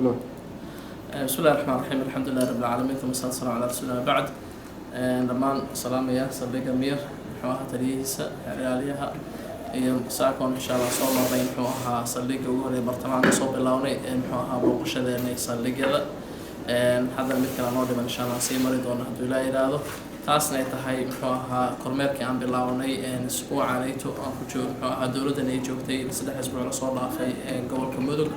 بسم الله الرحمن الرحيم الحمد لله رب العالمين ثم الصلاة والسلام على رسول الله بعد dhammaan salaamaya saldhigga Miir muxuu ahaa taliyihiisa xeryaalaha iyo saakoon insha Allah soo maray muxuu ahaa saldhigga ugu horeeyay bartamaanka soo bilownay muxuu ahaa booqashadeena saldhigyada hadda mid kale noo dhiman insha Allah sii mari doona haddii la yiraahdo taasna ay tahay muxuu ahaa kormeerkii aan bilownay isbuucanayto aan ku joogo muxuu ahaa dawladdan ay joogtay 3 isbuuc la soo dhaafay gobolka Mudug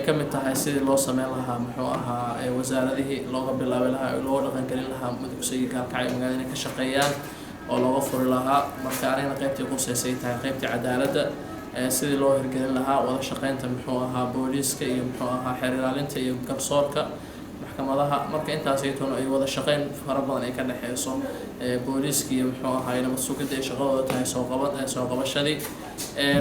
kamid tahay sidii loo sameyn lahaa muxuu ahaa wasaaradihii looga bilaabi lahaa oo loo dhaqan gelin lahaa mudugsiga gaalkacay magaalada ka shaqeeyaan oo looga furi lahaa marka arina qaybtii quseysay tahay qaybtii cadaaladda sidii loo hirgelin lahaa wada shaqeynta muxuu ahaa booliiska iyo muxuu ahaa xeer ilaalinta iyo garsoorka maxkamadaha marka intaas ay toona ay wada shaqeyn fara badan ay ka dhaxeyso booliiska iyo muxuu ahaa inama sugidda ay shaqadooda tahay soo qabashadii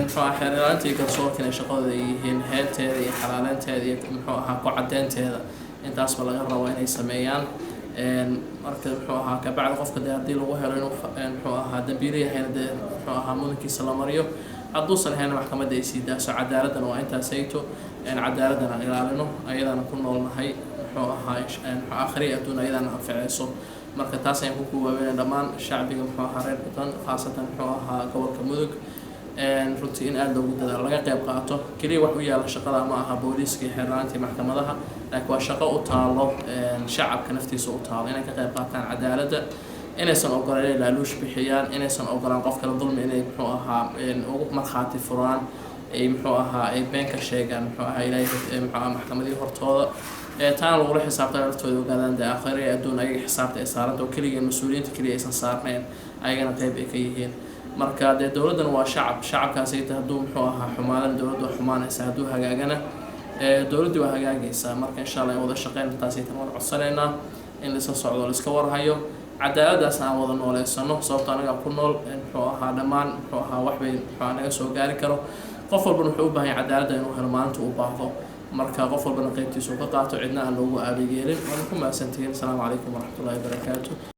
muxuu ahaa xeer ilaalinta iyo garsoorka inay shaqadooda yihiin heerteeda iyo xalaalinteeda iyo muxuu ahaa ku cadeynteeda intaasba laga rabo inay sameeyaan marka muxuu ahaa ka bacdi qofka haddii lagu helo inuu muxuu ahaa dambiile yahayna dee muxuu ahaa mudankiisa la mariyo hadduusan hayna maxkamadda ay sii daaso cadaaladana waa intaas ayto cadaaladana aan ilaalino ayadana ku noolnahay muxuu ahaa akhri adduun ayadana anficeyso marka taas ayaan ku kuwaabeyna dhammaan shacbiga muxuu ahaa reer Puntland khaasatan muxuu ahaa gobolka Mudug runtii in aad loogu dadaalo laga qayb qaato kaliya wax u yaala shaqada ma aha booliiska iyo xeer ilaalinta maxkamadaha laakiin waa shaqo u taalo shacabka naftiisa u taalo inay ka qayb qaataan cadaaladda inaysan ogolaan laaluush bixiyaan inaysan ogolaan qof kale dulmi inay muxuu ahaa ugu markhaati furaan ay muxuu ahaa ay been ka sheegaan muxuu ahaa ilaahay muxuu ahaa maxkamadii hortooda taana lagula xisaabtan laftooda ogaadaan dee aakhire adduun ayaga xisaabta ay saaranta oo keliya mas-uuliyiinta keliya aysan saarnayn ayagana qayb ay ka yihiin marka dee dawladdan waa shacabkaas ay tahay hadduu muxuu ahaa xumaadan dawladdu waa xumaanaysa hadduu hagaagana dawladdii waa hagaagaysaa marka insha Allah in wada shaqeyn taas ay tan wada codsanaynaa in la isla socdo la iska warhayo cadaaladdaasna aan wada nooleysano sababtoo anaga ku nool muxuu ahaa dhammaan muxuu ahaa wax bay muxuu naga soo gaari karo qof walbana wuxuu u baahan yahay cadaaladda inuu helo maalinta u baahdo marka qof walbana qaybtiisa uu ka qaato cidna aan loogu aabigeelin waan ku mahadsantihiin asalaamu calaykum waraxmatullaahi wabarakaatuh